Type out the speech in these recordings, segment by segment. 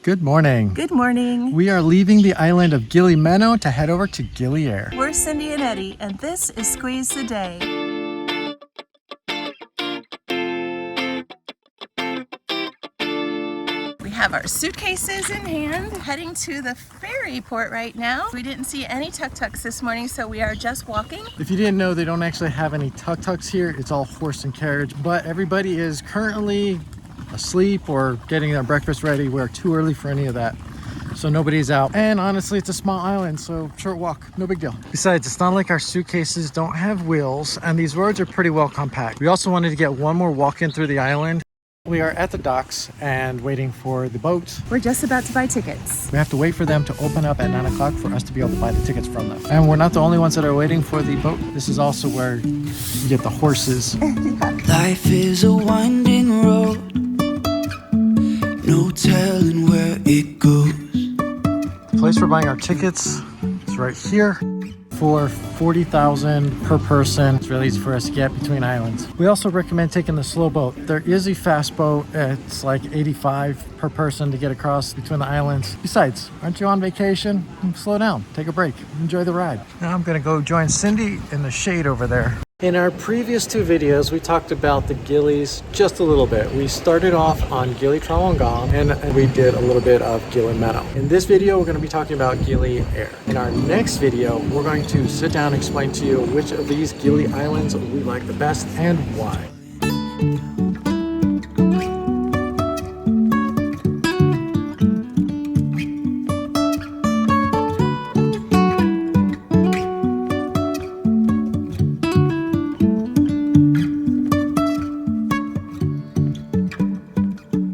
Good morning. Good morning. We are leaving the island of Gili Meno to head over to Gili Air. We're Cindy and Eddie, and this is Squeeze the Day. We have our suitcases in hand, heading to the ferry port right now. We didn't see any tuk-tuks this morning, so we are just walking. If you didn't know, they don't actually have any tuk-tuks here. It's all horse and carriage, but everybody is currently asleep or getting their breakfast ready. We're too early for any of that, so nobody's out. And honestly, it's a small island, so short walk, no big deal. Besides, it's not like our suitcases don't have wheels, and these roads are pretty well compact. We also wanted to get one more walk in through the island. We are at the docks and waiting for the boat. We're just about to buy tickets. We have to wait for them to open up at 9 o'clock for us to be able to buy the tickets from them. And we're not the only ones that are waiting for the boat. This is also where you get the horses. Life is a winding road, no telling where it goes. The place for buying our tickets is right here for $40,000 per person. It's really easy for us to get between islands. We also recommend taking the slow boat. There is a fast boat. It's like $85 per person to get across between the islands. Besides, aren't you on vacation? Slow down, take a break, enjoy the ride. Now I'm gonna go join Cindy in the shade over there. In our previous two videos, we talked about the Gilis just a little bit. We started off on Gili Trawangan and we did a little bit of Gili Meno. In this video, we're going to be talking about Gili Air. In our next video, we're going to sit down and explain to you which of these Gili islands we like the best and why.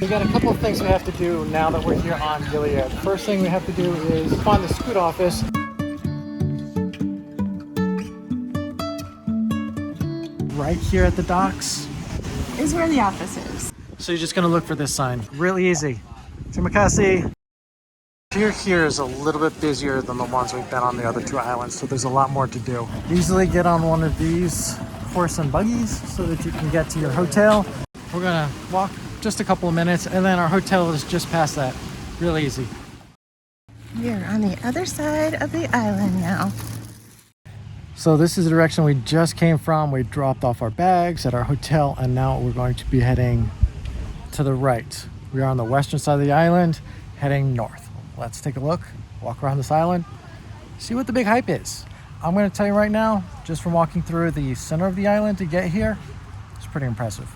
We got a couple of things we have to do now that we're here on Gili Air. The first thing we have to do is find the scoot office. Right here at the docks Is where the office is. So you're just gonna look for this sign. Really easy. Terima kasih. Here is a little bit busier than the ones we've been on the other two islands, so there's a lot more to do. Easily get on one of these horse and buggies so that you can get to your hotel. We're gonna walk just a couple of minutes, and then our hotel is just past that. Really easy. We're on the other side of the island now. So this is the direction we just came from. We dropped off our bags at our hotel, and now we're going to be heading to the right. We are on the western side of the island, heading north. Let's take a look, walk around this island, see what the big hype is. I'm going to tell you right now, just from walking through the center of the island to get here, it's pretty impressive.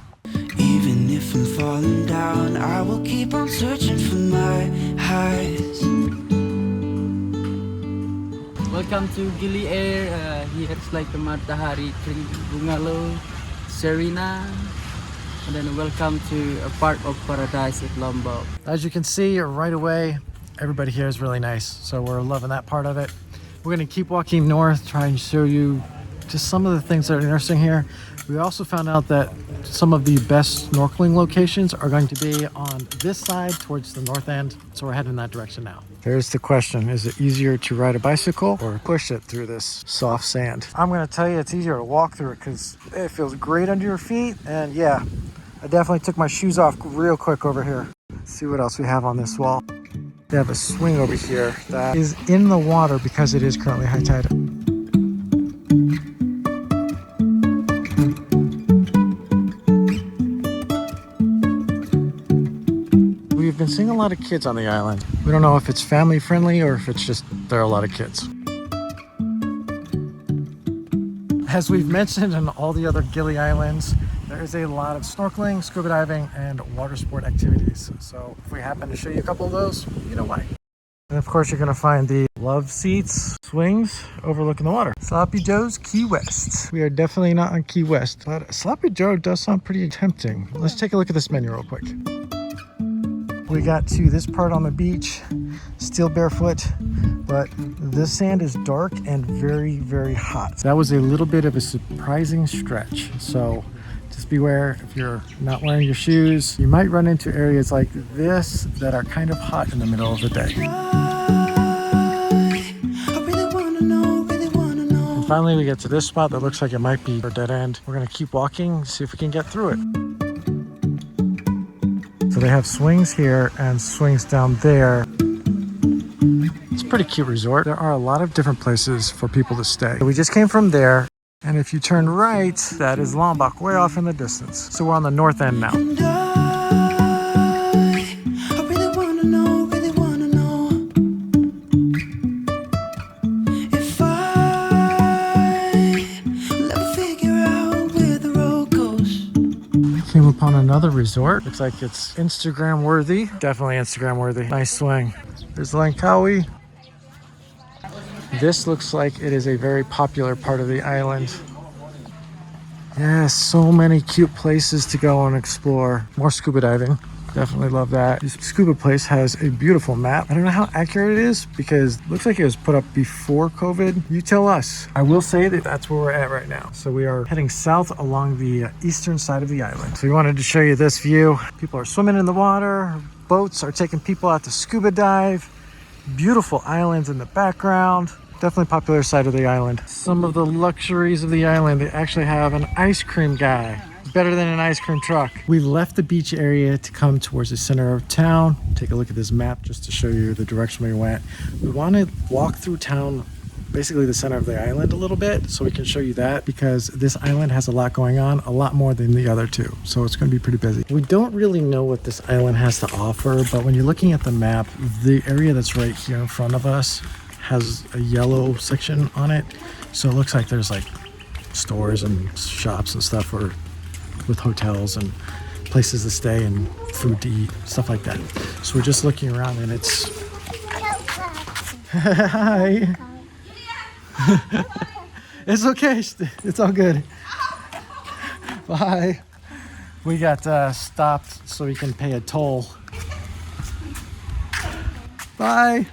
Even if I'm falling down, I will keep on searching for my highs. Welcome to Gili Air. Here it's like the Matahari Bungalow, Serena, and then welcome to a part of paradise at Lombok. As you can see right away, everybody here is really nice, so we're loving that part of it. We're going to keep walking north, try and show you just some of the things that are interesting here. We also found out that some of the best snorkeling locations are going to be on this side towards the north end, so we're heading in that direction now. Here's the question: is it easier to ride a bicycle or push it through this soft sand? I'm going to tell you it's easier to walk through it because it feels great under your feet, and yeah, I definitely took my shoes off real quick over here. Let's see what else we have on this wall. They have a swing over here that is in the water because it is currently high tide. We've been seeing a lot of kids on the island. We don't know if it's family friendly or if it's just there are a lot of kids. As we've mentioned in all the other Gili islands, there is a lot of snorkeling, scuba diving, and water sport activities. So if we happen to show you a couple of those, you know why. And of course, you're going to find the love seats, swings overlooking the water. Sloppy Joe's Key West. We are definitely not on Key West, but Sloppy Joe does sound pretty tempting. Let's take a look at this menu real quick. We got to this part on the beach, still barefoot, but the sand is dark and very, very hot. That was a little bit of a surprising stretch. So just beware if you're not wearing your shoes. You might run into areas like this that are kind of hot in the middle of the day. And finally, we get to this spot that looks like it might be a dead end. We're gonna keep walking, see if we can get through it. So they have swings here and swings down there. It's a pretty cute resort. There are a lot of different places for people to stay. We just came from there, and if you turn right, that is Lombok, way off in the distance. So we're on the north end now. And I really wanna know if I'll ever figure out where the road goes. Came upon another resort. Looks like it's Instagram worthy. Definitely Instagram worthy. Nice swing. There's Langkawi. This looks like it is a very popular part of the island. Yeah, so many cute places to go and explore. More scuba diving. Definitely love that. This scuba place has a beautiful map. I don't know how accurate it is because it looks like it was put up before COVID. You tell us. I will say that that's where we're at right now. So we are heading south along the eastern side of the island. So we wanted to show you this view. People are swimming in the water. Boats are taking people out to scuba dive. Beautiful islands in the background. Definitely popular side of the island. Some of the luxuries of the island, they actually have an ice cream guy. Better than an ice cream truck. We left the beach area to come towards the center of town. Take a look at this map just to show you the direction we went. We want to walk through town, basically the center of the island a little bit, so we can show you that because this island has a lot going on, a lot more than the other two. So it's going to be pretty busy. We don't really know what this island has to offer, but when you're looking at the map, the area that's right here in front of us has a yellow section on it. So it looks like there's like stores and shops and stuff with hotels and places to stay and food to eat, stuff like that. So we're just looking around and it's... Hi. It's okay. It's all good. Bye. We got stopped so we can pay a toll. Bye.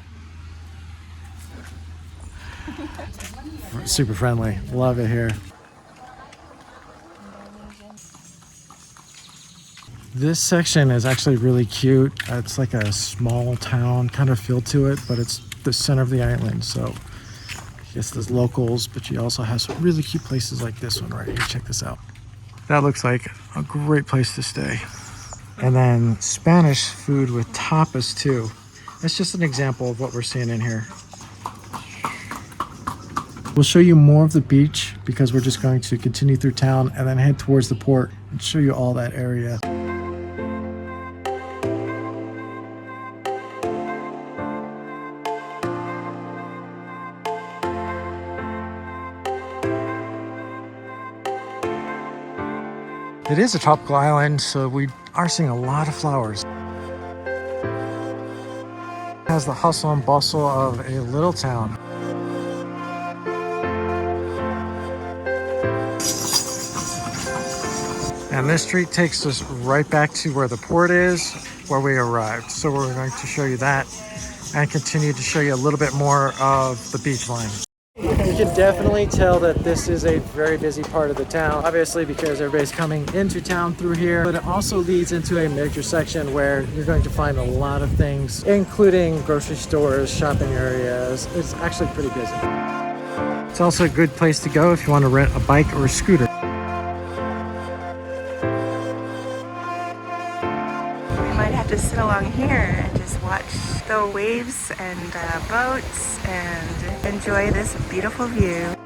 Super friendly. Love it here. This section is actually really cute. It's like a small town kind of feel to it, but it's the center of the island. So I guess there's locals, but you also have some really cute places like this one right here. Check this out. That looks like a great place to stay. And then Spanish food with tapas too. That's just an example of what we're seeing in here. We'll show you more of the beach because we're just going to continue through town and then head towards the port and show you all that area. It is a tropical island, so we are seeing a lot of flowers. It has the hustle and bustle of a little town. And this street takes us right back to where the port is, where we arrived. So we're going to show you that and continue to show you a little bit more of the beach line. You can definitely tell that this is a very busy part of the town, obviously because everybody's coming into town through here, but it also leads into a major section where you're going to find a lot of things, including grocery stores, shopping areas. It's actually pretty busy. It's also a good place to go if you want to rent a bike or a scooter. We might have to sit along here and just watch the waves and boats and enjoy this beautiful view.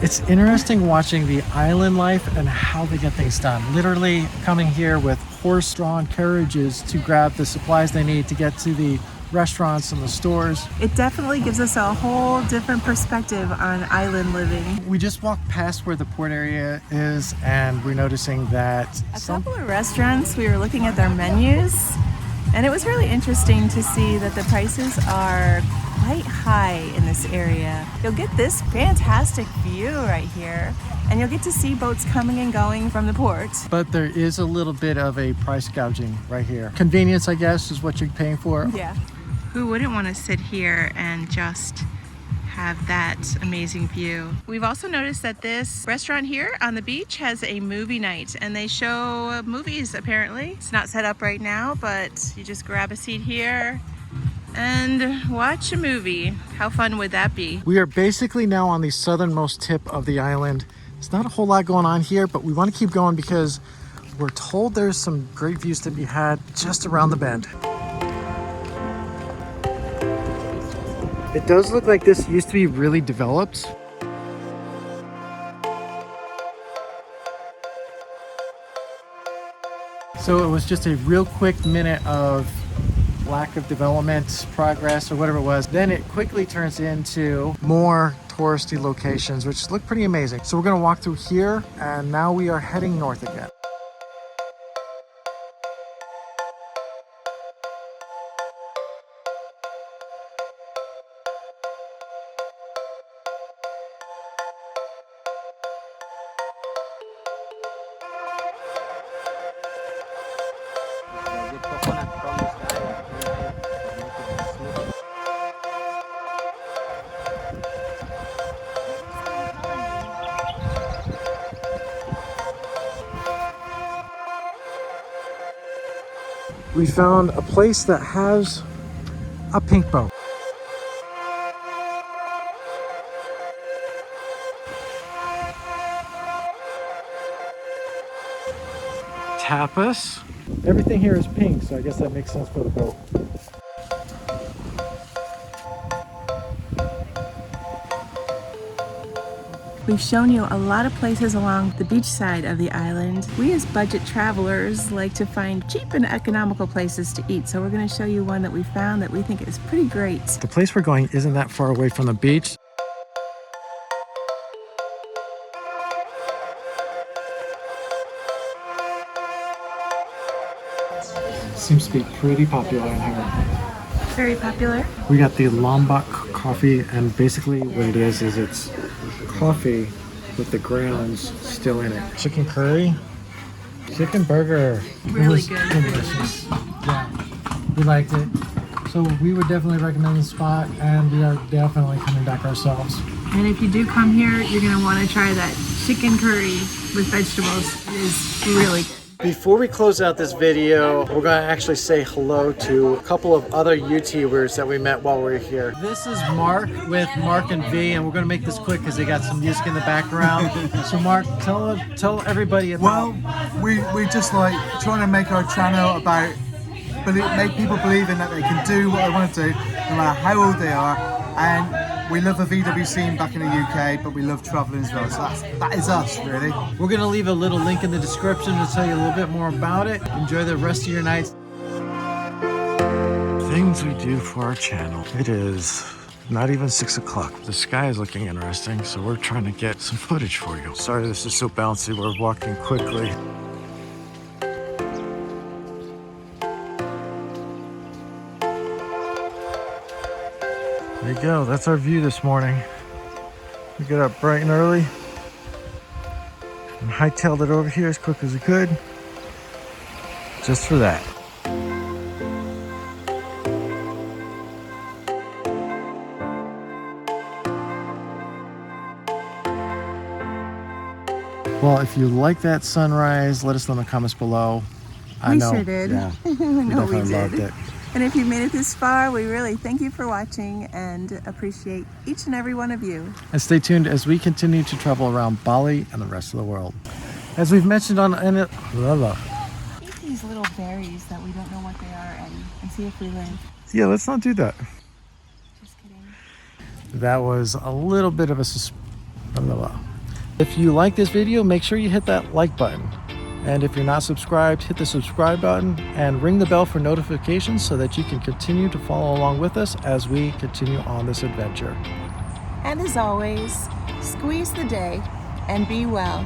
It's interesting watching the island life and how they get things done. Literally coming here with horse-drawn carriages to grab the supplies they need to get to the restaurants and the stores. It definitely gives us a whole different perspective on island living. We just walked past where the port area is and we're noticing that A couple of restaurants, we were looking at their menus, and it was really interesting to see that the prices are quite high in this area. You'll get this fantastic view right here, and you'll get to see boats coming and going from the port. but there is a little bit of a price gouging right here. Convenience, I guess, is what you're paying for. Yeah. Who wouldn't want to sit here and just have that amazing view? We've also noticed that this restaurant here on the beach has a movie night, and they show movies apparently. It's not set up right now, but you just grab a seat here and watch a movie. How fun would that be? We are basically now on the southernmost tip of the island. There's not a whole lot going on here, but we want to keep going because we're told there's some great views to be had just around the bend. It does look like this used to be really developed. So it was just a real quick minute of lack of development, progress, or whatever it was. Then it quickly turns into more touristy locations, which look pretty amazing. So we're gonna walk through here, and now we are heading north again. We found a place that has a pink boat. Tapas. Everything here is pink, so I guess that makes sense for the boat. We've shown you a lot of places along the beach side of the island. We as budget travelers like to find cheap and economical places to eat, so we're going to show you one that we found that we think is pretty great. The place we're going isn't that far away from the beach. Seems to be pretty popular in here. Very popular. We got the Lombok coffee, and basically what it is it's coffee with the grounds still in it. Chicken curry, chicken burger. Really It was good. delicious. Yeah, we liked it. So we would definitely recommend the spot, and we are definitely coming back ourselves. And if you do come here, you're going to want to try that chicken curry with vegetables. It is really good. Before we close out this video, we're going to actually say hello to a couple of other YouTubers that we met while we were here. This is Mark with Mark and V, and we're going to make this quick because they got some music in the background. So Mark, tell everybody about... Well, we just like trying to make our channel about make people believe in that they can do what they want to do, no matter how old they are. And we love the VW scene back in the UK, but we love traveling as well. So that is us, really. We're going to leave a little link in the description to tell you a little bit more about it. Enjoy the rest of your nights. Things we do for our channel. It is not even 6 o'clock. The sky is looking interesting, so we're trying to get some footage for you. Sorry this is so bouncy. We're walking quickly. There you go, that's our view this morning. We got up bright and early and hightailed it over here as quick as we could, just for that. Well, if you like that sunrise, let us know in the comments below. I know, sure did. Yeah, we No, we definitely loved did. it. And if you made it this far, we really thank you for watching and appreciate each and every one of you. And stay tuned as we continue to travel around Bali and the rest of the world. As we've mentioned on Eat these little berries that we don't know what they are, Eddie, and see if we live. Yeah, let's not do that. Just kidding. That was a little bit of a If you like this video, make sure you hit that like button. And if you're not subscribed, hit the subscribe button and ring the bell for notifications so that you can continue to follow along with us as we continue on this adventure. And as always, squeeze the day and be well.